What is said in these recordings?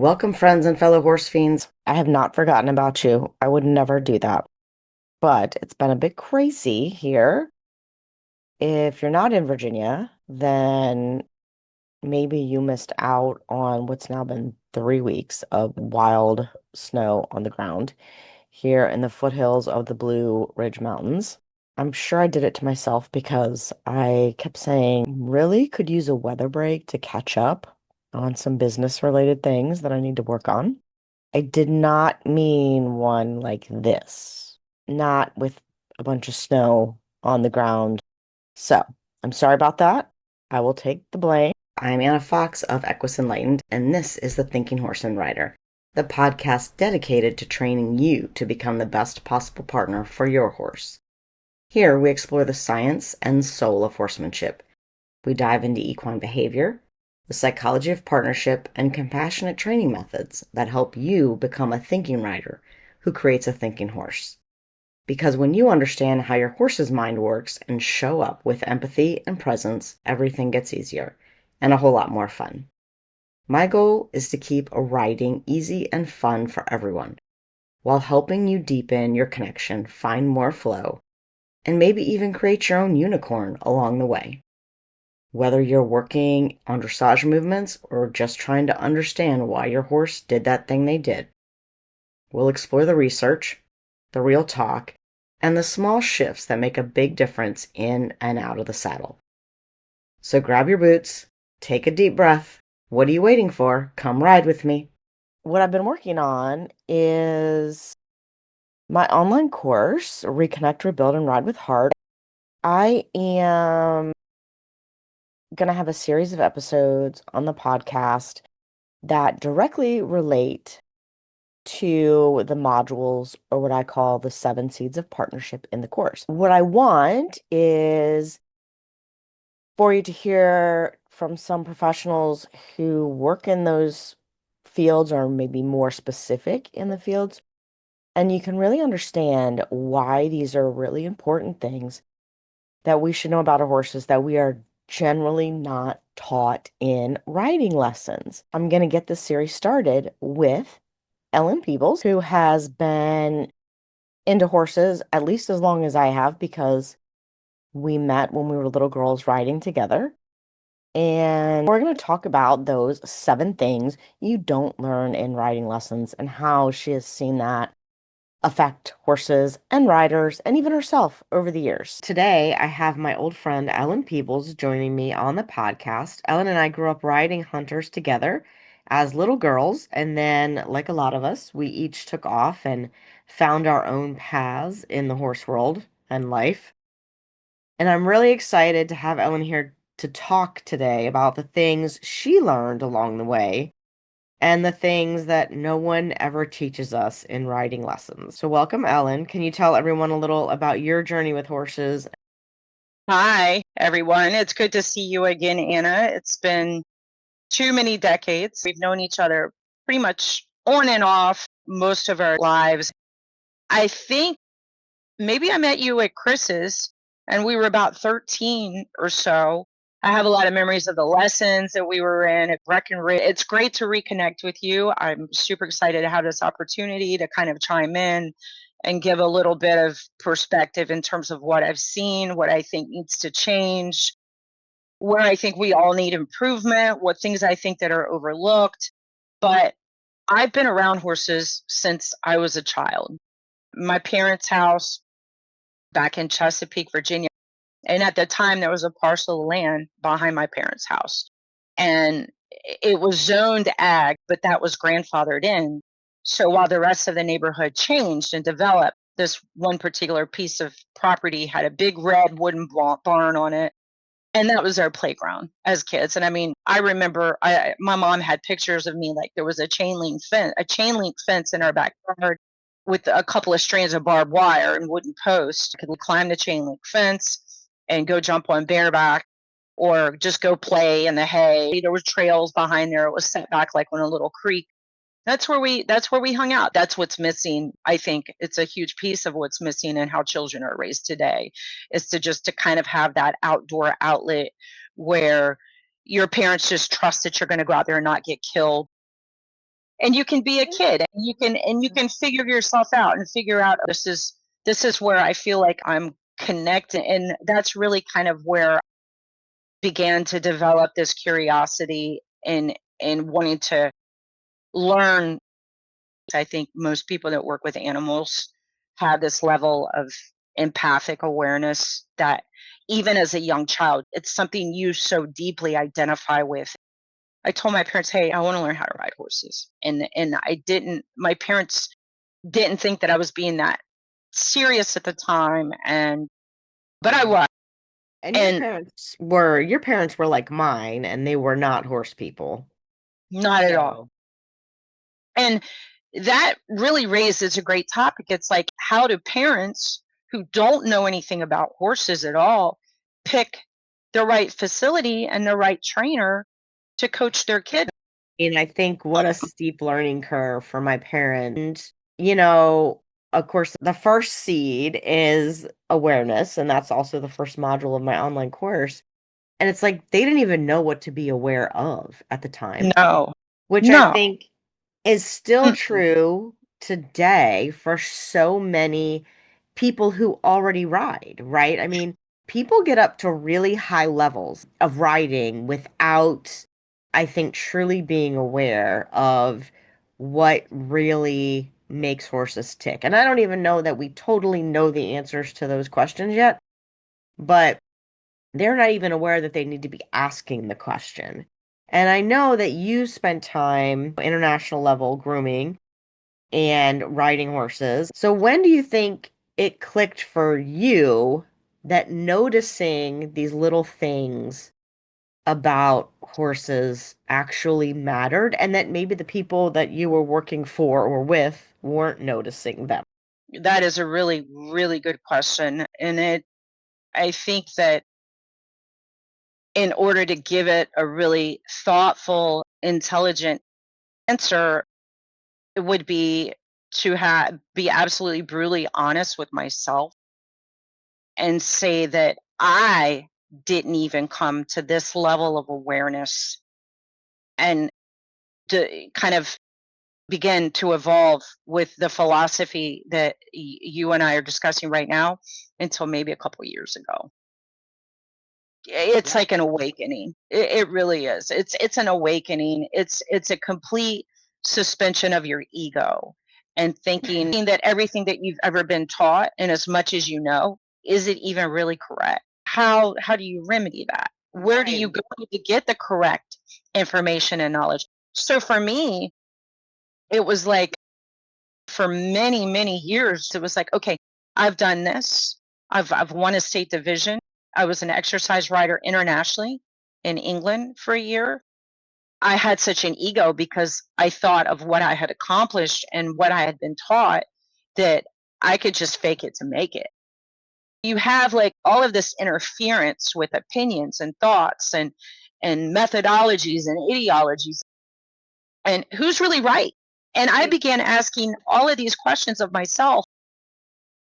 Welcome, friends and fellow horse fiends. I have not forgotten about you. I would never do that. But it's been a bit crazy here. If you're not in Virginia, then maybe you missed out on what's now been 3 weeks of wild snow on the ground here in the foothills of the Blue Ridge Mountains. I'm sure I did it to myself because I kept saying, really could use a weather break to catch up on some business related things that I need to work on. I did not mean one like this, not with a bunch of snow on the ground. So, I'm sorry about that. I will take the blame. I'm Anna Fox of Equus Enlightened, and this is the Thinking Horse and Rider, the podcast dedicated to training you to become the best possible partner for your horse. Here, we explore the science and soul of horsemanship. We dive into equine behavior, the psychology of partnership, and compassionate training methods that help you become a thinking rider who creates a thinking horse. Because when you understand how your horse's mind works and show up with empathy and presence, everything gets easier and a whole lot more fun. My goal is to keep riding easy and fun for everyone, while helping you deepen your connection, find more flow, and maybe even create your own unicorn along the way. Whether you're working on dressage movements or just trying to understand why your horse did that thing they did, we'll explore the research, the real talk, and the small shifts that make a big difference in and out of the saddle. So grab your boots, take a deep breath. What are you waiting for? Come ride with me. What I've been working on is my online course, Reconnect, Rebuild, and Ride with Heart. I am going to have a series of episodes on the podcast that directly relate to the modules, or what I call the 7 seeds of partnership in the course. What I want is for you to hear from some professionals who work in those fields, or maybe more specific in the fields, and you can really understand why these are really important things that we should know about our horses that we are generally not taught in riding lessons. I'm going to get this series started with Ellen Peebles, who has been into horses at least as long as I have, because we met when we were little girls riding together. And we're going to talk about those 7 things you don't learn in riding lessons and how she has seen that affect horses and riders and even herself over the years. Today, I have my old friend Ellen Peebles joining me on the podcast. Ellen and I grew up riding hunters together as little girls, and then, like a lot of us, we each took off and found our own paths in the horse world and life. And I'm really excited to have Ellen here to talk today about the things she learned along the way and the things that no one ever teaches us in riding lessons. So, welcome, Ellen. Can you tell everyone a little about your journey with horses? Hi, everyone. It's good to see you again, Anna. It's been too many decades. We've known each other pretty much on and off most of our lives. I think maybe I met you at Chris's, and we were about 13 or so. I have a lot of memories of the lessons that we were in at Breckenridge. It's great to reconnect with you. I'm super excited to have this opportunity to kind of chime in and give a little bit of perspective in terms of what I've seen, what I think needs to change, where I think we all need improvement, what things I think that are overlooked. But I've been around horses since I was a child. My parents' house back in Chesapeake, Virginia. And at the time, there was a parcel of land behind my parents' house. And it was zoned ag, but that was grandfathered in. So while the rest of the neighborhood changed and developed, this one particular piece of property had a big red wooden barn on it. And that was our playground as kids. And I mean, I remember my mom had pictures of me, like there was a chain link fence in our backyard with a couple of strands of barbed wire and wooden posts. I could climb the chain link fence and go jump on bareback or just go play in the hay. There was trails behind there. It was set back like on a little creek. That's where we hung out. That's what's missing. I think it's a huge piece of what's missing in how children are raised today, is to kind of have that outdoor outlet where your parents just trust that you're going to go out there and not get killed. and you can be a kid, and you can figure yourself out and figure out, this is where I feel like I'm connected. And that's really kind of where I began to develop this curiosity and wanting to learn. I think most people that work with animals have this level of empathic awareness that even as a young child, it's something you so deeply identify with. I told my parents, "Hey, I want to learn how to ride horses." And I didn't my parents didn't think that I was being that serious at the time, but I was. And And your parents were like mine, and they were not horse people. not at all. So, And that really raises a great topic. It's like, how do parents who don't know anything about horses at all pick the right facility and the right trainer to coach their kid? and I think what a steep learning curve for my parents. You know, of course, the first seed is awareness, and that's also the first module of my online course. And it's like they didn't even know what to be aware of at the time, No, which I no. think is still Mm-mm. true today for so many people who already ride, right? I mean, people get up to really high levels of riding without, I think, truly being aware of what really makes horses tick. And I don't even know that we totally know the answers to those questions yet, but they're not even aware that they need to be asking the question. And I know that you spent time international level grooming and riding horses. So when do you think it clicked for you that noticing these little things about horses actually mattered and that maybe the people that you were working for or with weren't noticing them? That is a really, really good question. I think that in order to give it a really thoughtful, intelligent answer, it would be to be absolutely brutally honest with myself and say that I didn't even come to this level of awareness and to kind of begin to evolve with the philosophy that you and I are discussing right now until maybe a couple years ago. It's Yeah. like an awakening. It really is. It's an awakening. It's a complete suspension of your ego and thinking that everything that you've ever been taught and as much as you know, is it even really correct? How do you remedy that? Where do Right. you go to get the correct information and knowledge? So for me, it was like, for many, many years, it was like, okay, I've done this. I've won a state division. I was an exercise rider internationally in England for a year. I had such an ego because I thought of what I had accomplished and what I had been taught, that I could just fake it to make it. You have like all of this interference with opinions and thoughts and methodologies and ideologies, and who's really right? And I began asking all of these questions of myself.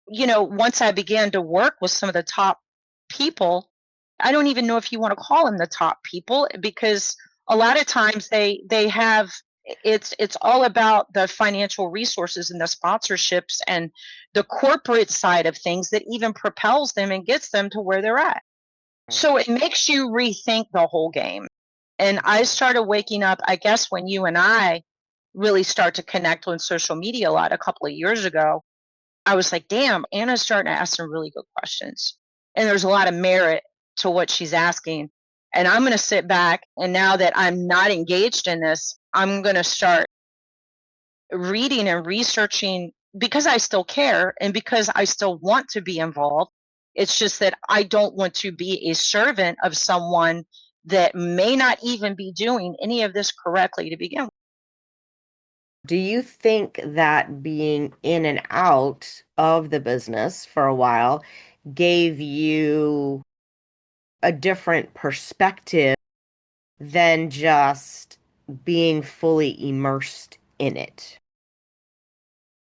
Once I began to work with some of the top people, I don't even know if you want to call them the top people, because a lot of times they have, it's all about the financial resources and the sponsorships and the corporate side of things that even propels them and gets them to where they're at. Right. So it makes you rethink the whole game. And I started waking up, I guess, when you and I really start to connect on social media a lot a couple of years ago. I was like, damn, Anna's starting to ask some really good questions. And there's a lot of merit to what she's asking. And I'm going to sit back. And now that I'm not engaged in this, I'm going to start reading and researching, because I still care and because I still want to be involved. It's just that I don't want to be a servant of someone that may not even be doing any of this correctly to begin with. Do you think that being in and out of the business for a while gave you a different perspective than just being fully immersed in it?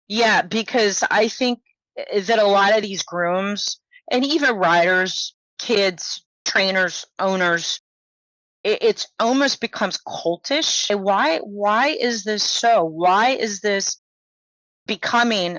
Yeah, because I think that a lot of these grooms and even riders, kids, trainers, owners, it's almost becomes cultish. Why is this so? Why is this becoming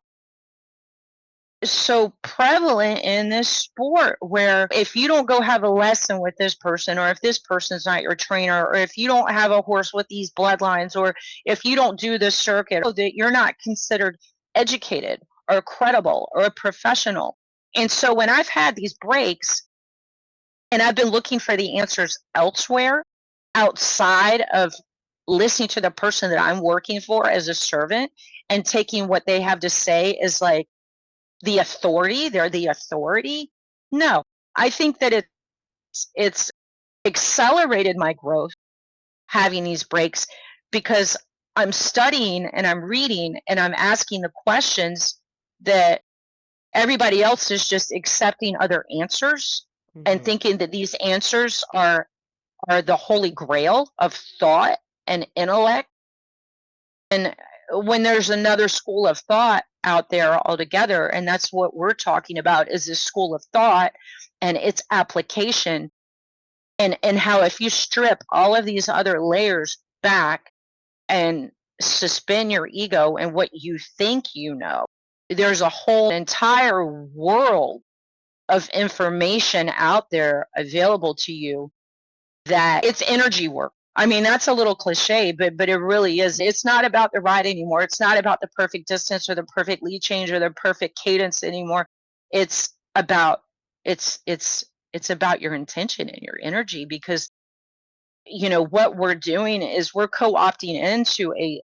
so prevalent in this sport, where if you don't go have a lesson with this person, or if this person's not your trainer, or if you don't have a horse with these bloodlines, or if you don't do this circuit, that you're not considered educated or credible or a professional. And so when I've had these breaks and I've been looking for the answers elsewhere, outside of listening to the person that I'm working for as a servant, and taking what they have to say as like the authority, they're the authority. No, I think that it's accelerated my growth having these breaks, because I'm studying and I'm reading and I'm asking the questions that everybody else is just accepting other answers and Hmm. thinking that these answers are the holy grail of thought and intellect. And when there's another school of thought out there altogether, and that's what we're talking about, is this school of thought and its application, and how if you strip all of these other layers back and suspend your ego and what you think you know, there's a whole entire world of information out there available to you, that it's energy work. I mean, that's a little cliche, but it really is. It's not about the ride anymore. It's not about the perfect distance or the perfect lead change or the perfect cadence anymore. It's about it's about your intention and your energy, because what we're doing is we're co-opting into a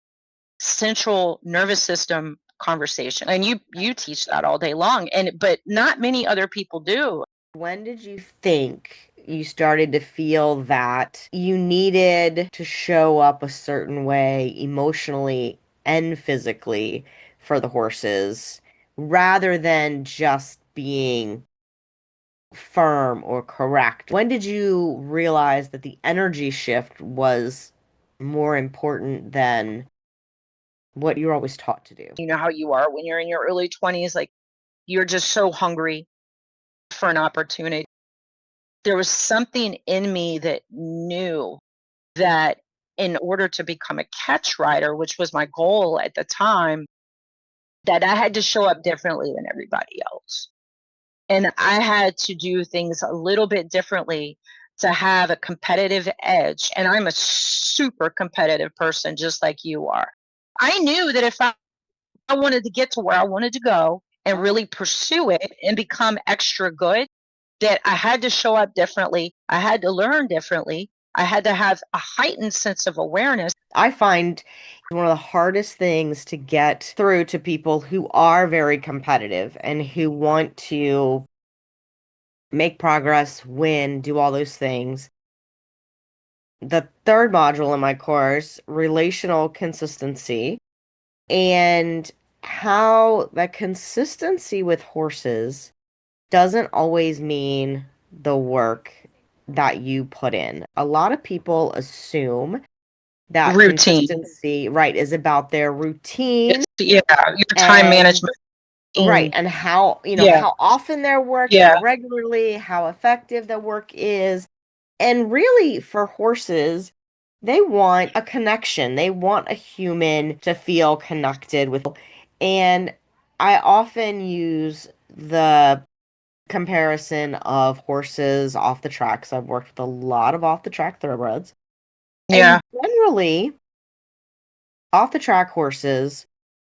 central nervous system conversation. And you teach that all day long, and but not many other people do. When did you think you started to feel that you needed to show up a certain way emotionally and physically for the horses rather than just being firm or correct? When did you realize that the energy shift was more important than what you're always taught to do? You know how you are when you're in your early 20s, like you're just so hungry for an opportunity. There was something in me that knew that in order to become a catch rider, which was my goal at the time, that I had to show up differently than everybody else. And I had to do things a little bit differently to have a competitive edge. And I'm a super competitive person, just like you are. I knew that if I wanted to get to where I wanted to go and really pursue it and become extra good, that I had to show up differently. I had to learn differently. I had to have a heightened sense of awareness. I find one of the hardest things to get through to people who are very competitive and who want to make progress, win, do all those things. The third module in my course, relational consistency, and how that consistency with horses doesn't always mean the work that you put in. A lot of people assume that Routine. consistency, right, is about their routine Yeah, your time and management. right, and how, Yeah, how often they're worked, how yeah, regularly, how effective the work is. And really, for horses, they want a connection. They want a human to feel connected with. And I often use the comparison of horses off the track. So I've worked with a lot of off the track thoroughbreds. yeah, And generally, off the track horses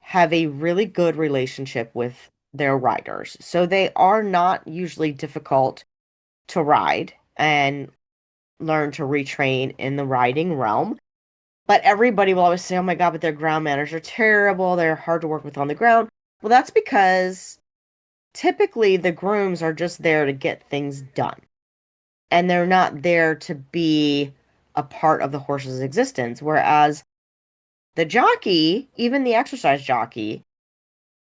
have a really good relationship with their riders. So they are not usually difficult to ride and learn to retrain in the riding realm. But everybody will always say, oh my God, but their ground manners are terrible. They're hard to work with on the ground. Well, that's because typically the grooms are just there to get things done. And they're not there to be a part of the horse's existence. Whereas the jockey, even the exercise jockey,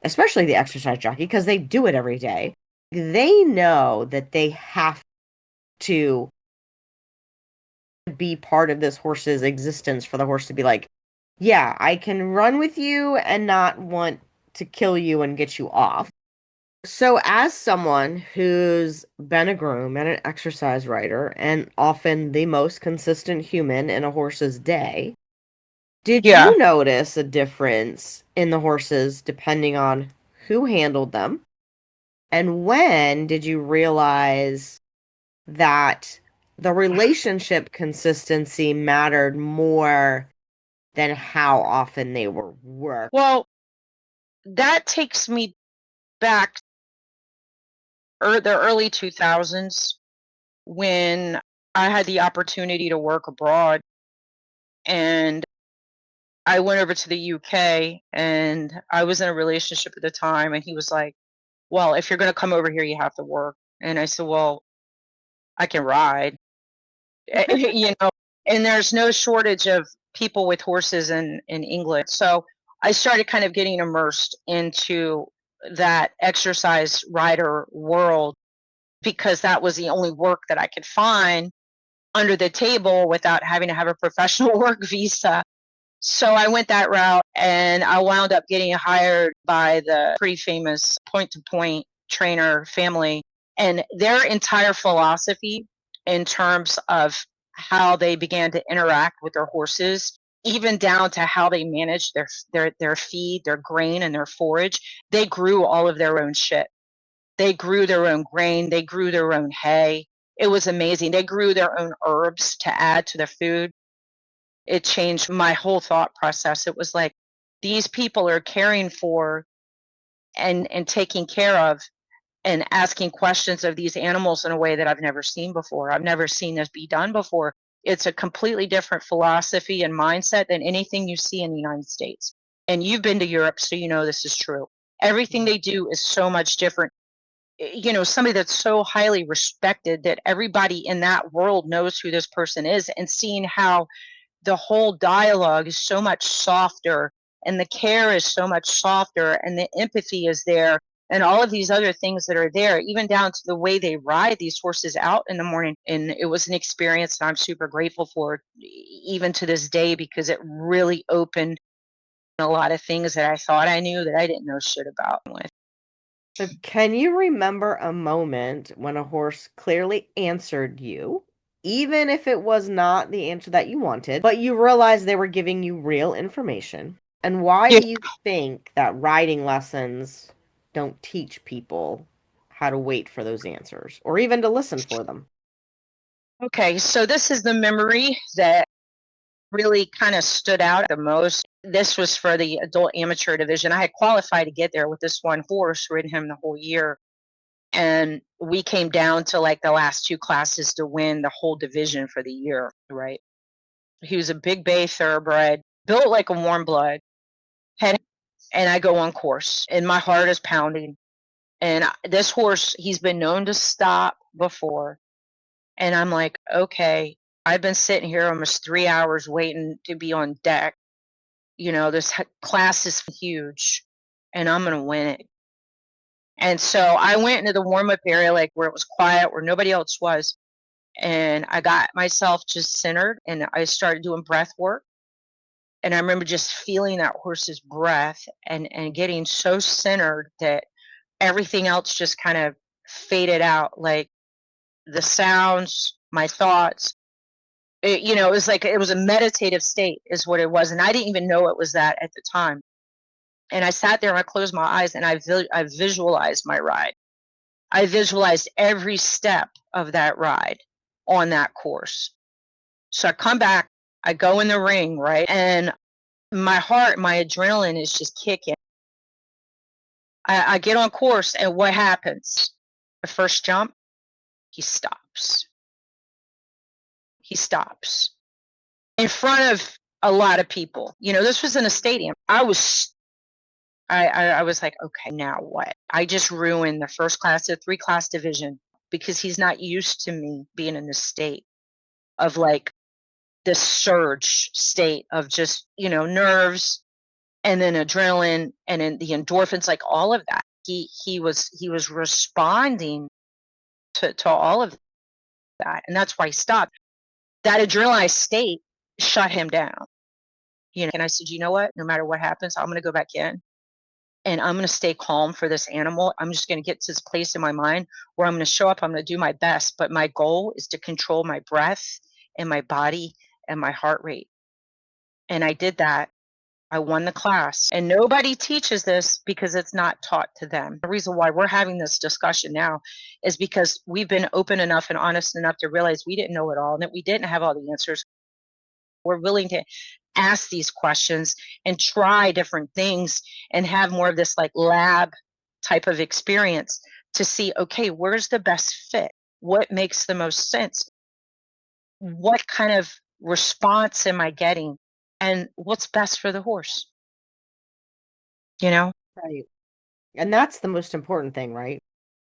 especially the exercise jockey, because they do it every day, they know that they have to be part of this horse's existence for the horse to be like, yeah, I can run with you and not want to kill you and get you off. So, as someone who's been a groom and an exercise rider, and often the most consistent human in a horse's day, did Yeah. you notice a difference in the horses depending on who handled them? And when did you realize that the relationship consistency mattered more than how often they were worked? Well, that takes me back the early 2000s when I had the opportunity to work abroad, and I went over to the UK, and I was in a relationship at the time, and he was like, "Well, if you're going to come over here, you have to work." And I said, "Well, I can ride." you know, and there's no shortage of people with horses in England. So I started kind of getting immersed into that exercise rider world because that was the only work that I could find under the table without having to have a professional work visa. So I went that route, and I wound up getting hired by the pretty famous point to point trainer family. And their entire philosophy in terms of how they began to interact with their horses, even down to how they manage their feed, their grain, and their forage, they grew all of their own shit. They grew their own grain, they grew their own hay. It was amazing. They grew their own herbs to add to their food. It changed my whole thought process. It was like, these people are caring for and taking care of and asking questions of these animals in a way that I've never seen before. I've never seen this be done before. It's a completely different philosophy and mindset than anything you see in the United States. And you've been to Europe, so you know this is true. Everything they do is so much different. Somebody that's so highly respected that everybody in that world knows who this person is, and seeing how the whole dialogue is so much softer, and the care is so much softer, and the empathy is there, and all of these other things that are there, even down to the way they ride these horses out in the morning. And it was an experience that I'm super grateful for, even to this day, because it really opened a lot of things that I thought I knew that I didn't know shit about with. So can you remember a moment when a horse clearly answered you, even if it was not the answer that you wanted, but you realized they were giving you real information? And why Yeah. do you think that riding lessons don't teach people how to wait for those answers or even to listen for them? Okay, so this is the memory that really kind of stood out the most. This was for the adult amateur division. I had qualified to get there with this one horse, ridden him the whole year. And we came down to like the last two classes to win the whole division for the year, right? He was a big bay thoroughbred, built like a warm blood, head, and I go on course, and my heart is pounding. And this horse, he's been known to stop before. And I'm like, okay, I've been sitting here almost 3 hours waiting to be on deck. This class is huge, and I'm going to win it. And so I went into the warm up area, like where it was quiet, where nobody else was. And I got myself just centered, and I started doing breath work. And I remember just feeling that horse's breath, and getting so centered that everything else just kind of faded out, like the sounds, my thoughts. It was like it was a meditative state, is what it was. And I didn't even know it was that at the time. And I sat there and I closed my eyes, and I visualized my ride. I visualized every step of that ride on that course. So I come back, I go in the ring, right? And my heart, my adrenaline is just kicking. I get on course, and what happens? The first jump, he stops. He stops in front of a lot of people. This was in a stadium. I was like, okay, now what? I just ruined the first class to three class division because he's not used to me being in this state of like this surge state of just, nerves, and then adrenaline, and then the endorphins, like all of that. He was responding to all of that. And that's why he stopped. That adrenaline state shut him down. And I said, you know what? No matter what happens, I'm going to go back in. and I'm going to stay calm for this animal. I'm just going to get to this place in my mind where I'm going to show up. I'm going to do my best. But my goal is to control my breath and my body and my heart rate. And I did that. I won the class. And nobody teaches this because it's not taught to them. The reason why we're having this discussion now is because we've been open enough and honest enough to realize we didn't know it all and that we didn't have all the answers. We're willing to ask these questions and try different things and have more of this like lab type of experience to see, okay, where's the best fit? What makes the most sense? What kind of response am I getting? And what's best for the horse? You know? Right. And that's the most important thing, right?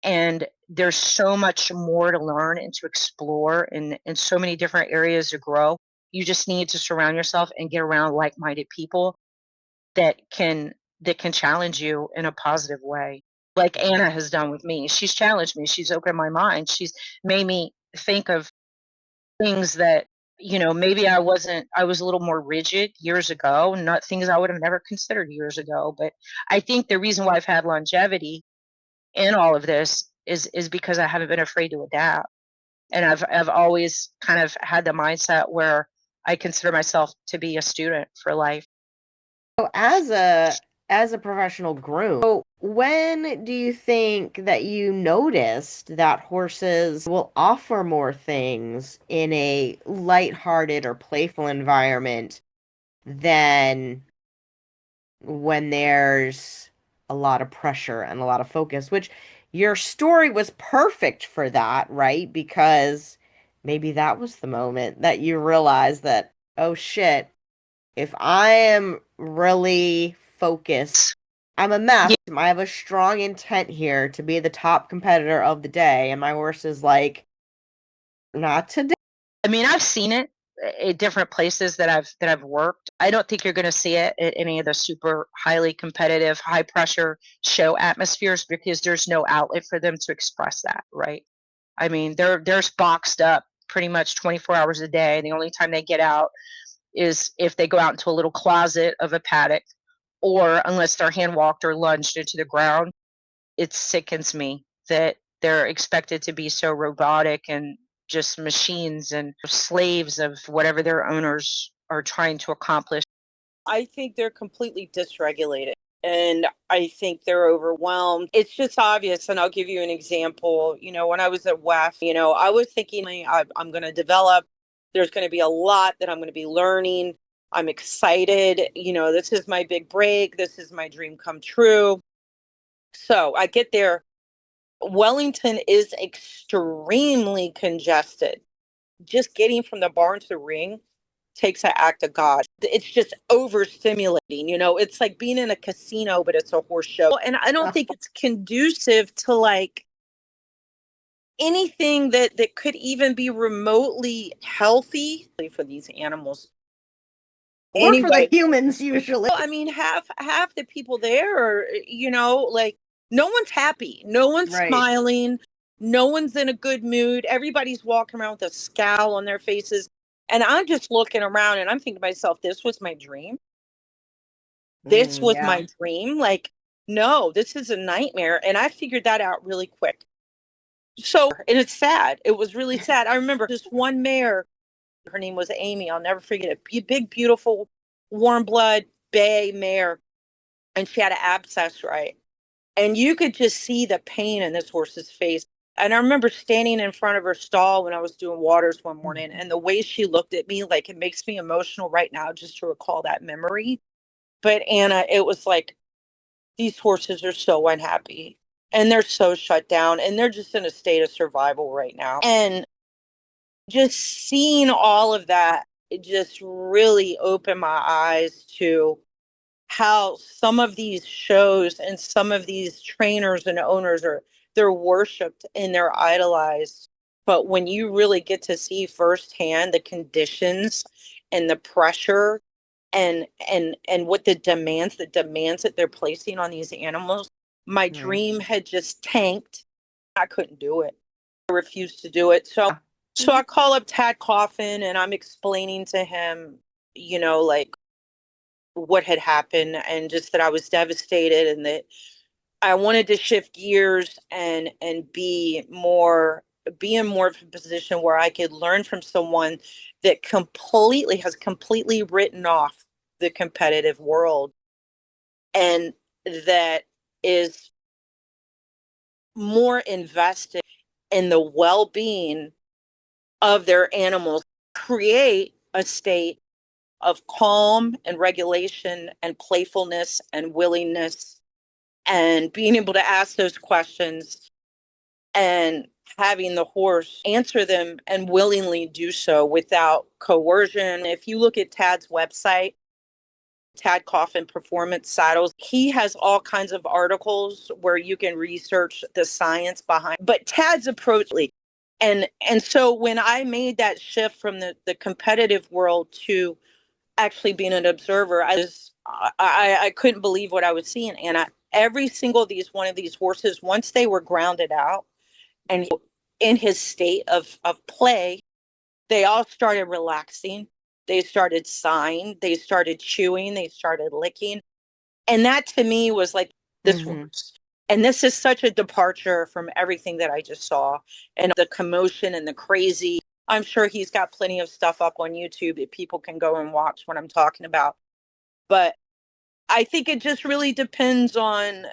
And there's so much more to learn and to explore and so many different areas to grow. You just need to surround yourself and get around like-minded people that can challenge you in a positive way. Like Anna has done with me. She's challenged me. She's opened my mind. She's made me think of things that, maybe I was a little more rigid years ago, not things I would have never considered years ago. But I think the reason why I've had longevity in all of this is because I haven't been afraid to adapt. And I've always kind of had the mindset where I consider myself to be a student for life. So as a professional groom, so when do you think that you noticed that horses will offer more things in a lighthearted or playful environment than when there's a lot of pressure and a lot of focus, which your story was perfect for that, right? Because maybe that was the moment that you realized that, oh shit, if I am really focused, I'm a mess. Yeah, I have a strong intent here to be the top competitor of the day, and my horse is like, not today. I mean, I've seen it at different places that I've worked. I don't think you're going to see it at any of the super highly competitive, high pressure show atmospheres because there's no outlet for them to express that, right? I mean, they're boxed up pretty much 24 hours a day. The only time they get out is if they go out into a little closet of a paddock or unless they're hand walked or lunged into the ground. It sickens me that they're expected to be so robotic and just machines and slaves of whatever their owners are trying to accomplish. I think they're completely dysregulated and I think they're overwhelmed. It's just obvious. And I'll give you an example. When I was at WEF, I was thinking I'm going to develop, there's going to be a lot that I'm going to be learning. I'm excited. This is my big break. This is my dream come true. So I get there. Wellington is extremely congested. Just getting from the barn to the ring takes an act of God. It's just overstimulating. It's like being in a casino, but it's a horse show. And I don't think it's conducive to like anything that could even be remotely healthy for these animals. Or for the Anyway, humans usually. I mean, half the people there are, like no one's happy, no one's Right. smiling, no one's in a good mood. Everybody's walking around with a scowl on their faces. And I'm just looking around and I'm thinking to myself, this was my dream. This was Yeah. my dream. Like, no, this is a nightmare. And I figured that out really quick. So, and it's sad. It was really sad. I remember this one mare, her name was Amy. I'll never forget it. Big, beautiful, warm blood bay mare. And she had an abscess, right? And you could just see the pain in this horse's face. And I remember standing in front of her stall when I was doing waters one morning, and the way she looked at me, like it makes me emotional right now just to recall that memory. But Anna, it was like these horses are so unhappy and they're so shut down and they're just in a state of survival right now. And just seeing all of that, it just really opened my eyes to how some of these shows and some of these trainers and owners they're worshipped and they're idolized. But when you really get to see firsthand the conditions and the pressure and what the demands that they're placing on these animals, my Right. dream had just tanked. I couldn't do it. I refused to do it. So I call up Tad Coffin and I'm explaining to him, like what had happened, and just that I was devastated, and that I wanted to shift gears and be in more of a position where I could learn from someone that completely written off the competitive world, and that is more invested in the well-being of their animals, create a state of calm and regulation and playfulness and willingness, and being able to ask those questions and having the horse answer them and willingly do so without coercion. If you look at Tad's website, Tad Coffin Performance Saddles, he has all kinds of articles where you can research the science behind. But Tad's approach, and so when I made that shift from the competitive world to actually being an observer, I couldn't believe what I was seeing. And every single one of these horses, once they were grounded out and in his state of play, they all started relaxing. They started sighing. They started chewing. They started licking. And that to me was like this. And this is such a departure from everything that I just saw, and the commotion and the crazy. I'm sure he's got plenty of stuff up on YouTube that people can go and watch what I'm talking about. But I think it just really depends on,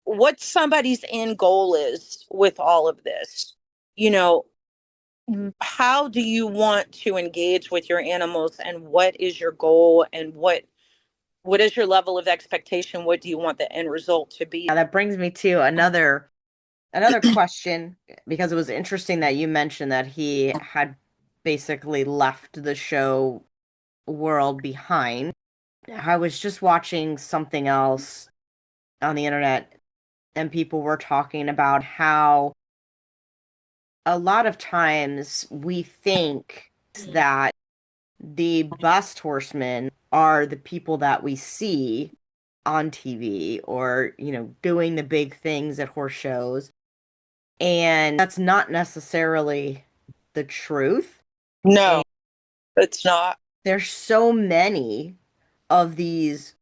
what somebody's end goal is with all of this. How do you want to engage with your animals, and what is your goal, and what is your level of expectation? What do you want the end result to be? Yeah, that brings me to another question, because it was interesting that you mentioned that he had basically left the show world behind. I was just watching something else on the internet, and people were talking about how a lot of times we think that the best horsemen are the people that we see on TV, or, doing the big things at horse shows. And that's not necessarily the truth. No, And it's not. there's so many of these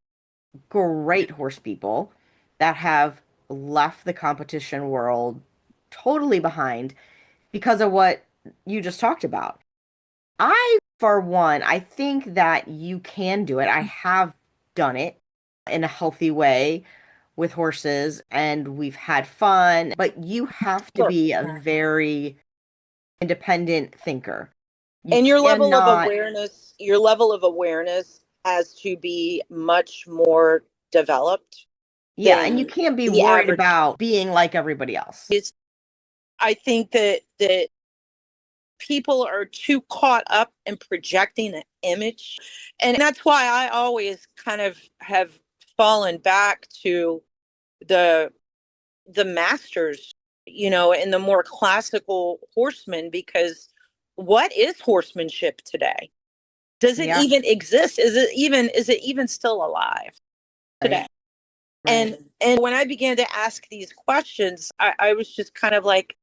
great horse people that have left the competition world totally behind because of what you just talked about. For one, I think that you can do it. I have done it in a healthy way with horses, and we've had fun, but you have to Sure. be a very independent thinker. You And cannot, your level of awareness has to be much more developed yeah, and you than can't be the worried average. about being like everybody else. I think that people are too caught up in projecting an image. And that's why I always kind of have fallen back to the masters, and the more classical horsemen, because what is horsemanship today? Does it Yeah, even exist? Is it even still alive today? right, right. And when I began to ask these questions, I was just kind of like,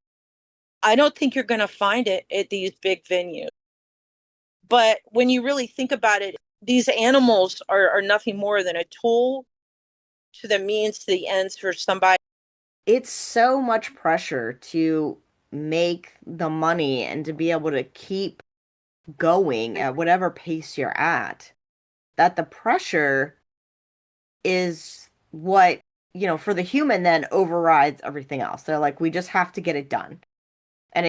I don't think you're going to find it at these big venues. But when you really think about it, these animals are nothing more than a tool to the means to the ends for somebody. It's so much pressure to make the money and to be able to keep going at whatever pace you're at, that the pressure is what, for the human then overrides everything else. They're like, we just have to get it done. And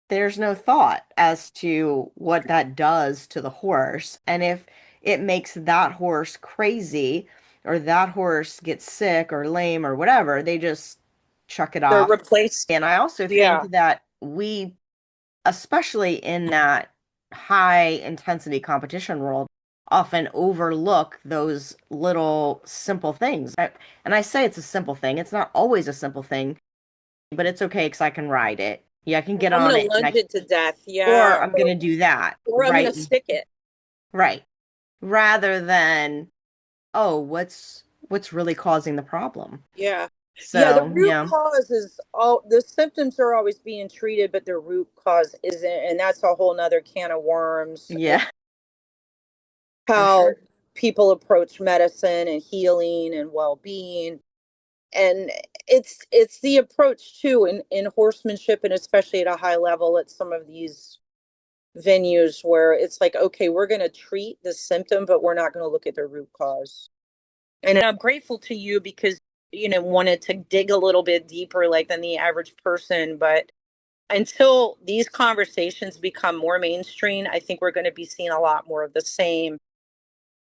there's no thought as to what that does to the horse. And if it makes that horse crazy, or that horse gets sick or lame or whatever, they just chuck it They're off. replaced. And I also Yeah. think that we, especially in that high intensity competition world, often overlook those little simple things. And I say it's a simple thing. It's not always a simple thing, but it's okay because I can ride it. Yeah, I can get I'm on going to it, lunge it to death. or Yeah. I'm gonna do that, Or I'm going right? to stick it. Right. Rather than, oh, what's really causing the problem? Yeah. Yeah. The So, root yeah. cause is all the symptoms are always being treated, but the root cause isn't. And that's a whole nother can of worms. Yeah. how people approach medicine and healing and well-being. And it's the approach too in horsemanship, and especially at a high level at some of these venues where it's like, okay, we're going to treat the symptom, but we're not going to look at the root cause. And I'm grateful to you because, wanted to dig a little bit deeper, like than the average person. But until these conversations become more mainstream, I think we're going to be seeing a lot more of the same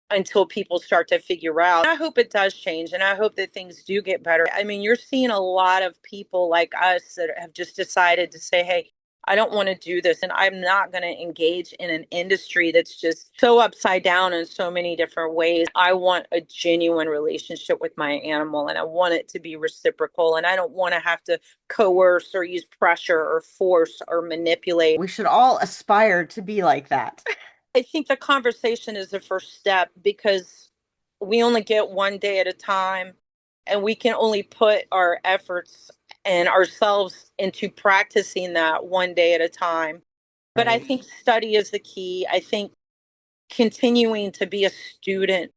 until people start to figure out. I hope it does change, and I hope that things do get better. I mean, you're seeing a lot of people like us that have just decided to say, hey, I don't want to do this, and I'm not going to engage in an industry that's just so upside down in so many different ways. I want a genuine relationship with my animal, and I want it to be reciprocal, and I don't want to have to coerce or use pressure or force or manipulate. We should all aspire to be like that. I think the conversation is the first step, because we only get one day at a time, and we can only put our efforts and ourselves into practicing that one day at a time. But I think study is the key. I think continuing to be a student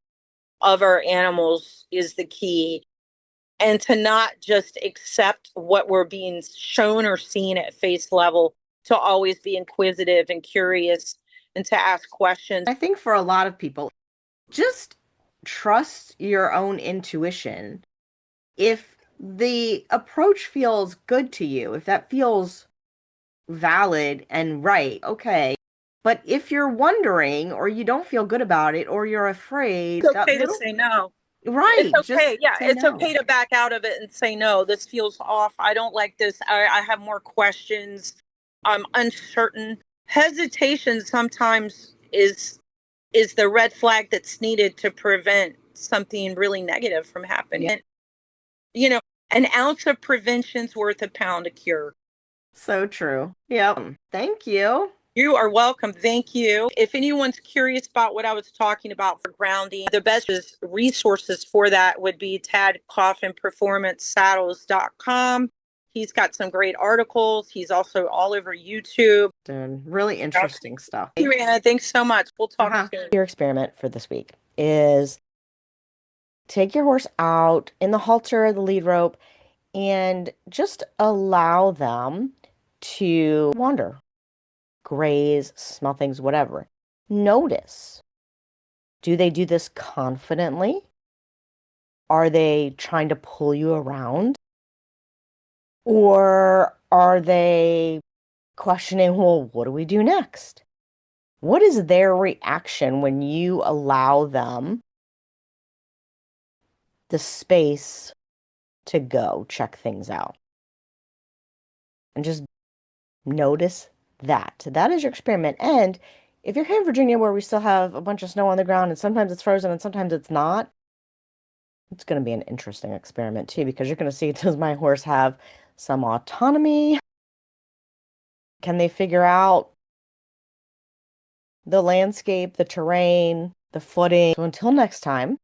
of our animals is the key, and to not just accept what we're being shown or seen at face level, to always be inquisitive and curious and to ask questions. I think for a lot of people, just trust your own intuition. If the approach feels good to you, if that feels valid and right, okay. But if you're wondering or you don't feel good about it or you're afraid, It's okay to say no. Right. It's okay. Yeah, it's no. okay to back out of it and say, no, this feels off. I don't like this. I have more questions. I'm uncertain. Hesitation sometimes is the red flag that's needed to prevent something really negative from happening. And, an ounce of prevention's worth a pound of cure. So true. Yep. Thank you. You are welcome. Thank you. If anyone's curious about what I was talking about for grounding, the best resources for that would be tadcoffinperformancesaddles.com. He's got some great articles. He's also all over YouTube. Doing really interesting stuff. Thank you, Anna. Thanks so much. We'll talk soon. Your experiment for this week is take your horse out in the halter, the lead rope, and just allow them to wander, graze, smell things, whatever. Notice, do they do this confidently? Are they trying to pull you around? Or are they questioning, well, what do we do next? What is their reaction when you allow them the space to go check things out? And just notice that. That is your experiment. And if you're here in Virginia where we still have a bunch of snow on the ground and sometimes it's frozen and sometimes it's not, it's going to be an interesting experiment too, because you're going to see, does my horse have some autonomy? Can they figure out the landscape, the terrain, the footing? So until next time,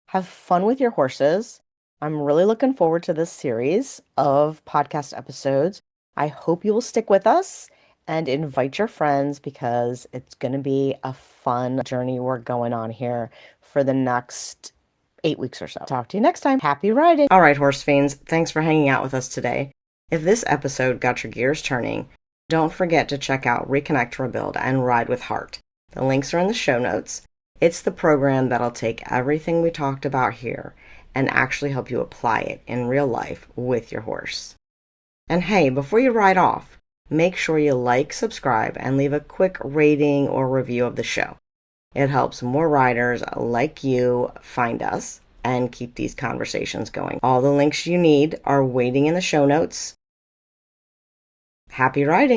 have fun with your horses. I'm really looking forward to this series of podcast episodes. I hope you will stick with us and invite your friends, because it's going to be a fun journey we're going on here for the next 8 weeks or so. Talk to you next time. Happy riding. All right, horse fiends, thanks for hanging out with us today. If this episode got your gears turning, don't forget to check out Reconnect, Rebuild, and Ride with Heart. The links are in the show notes. It's the program that'll take everything we talked about here and actually help you apply it in real life with your horse. And hey, before you ride off, make sure you like, subscribe, and leave a quick rating or review of the show. It helps more riders like you find us and keep these conversations going. All the links you need are waiting in the show notes. Happy riding!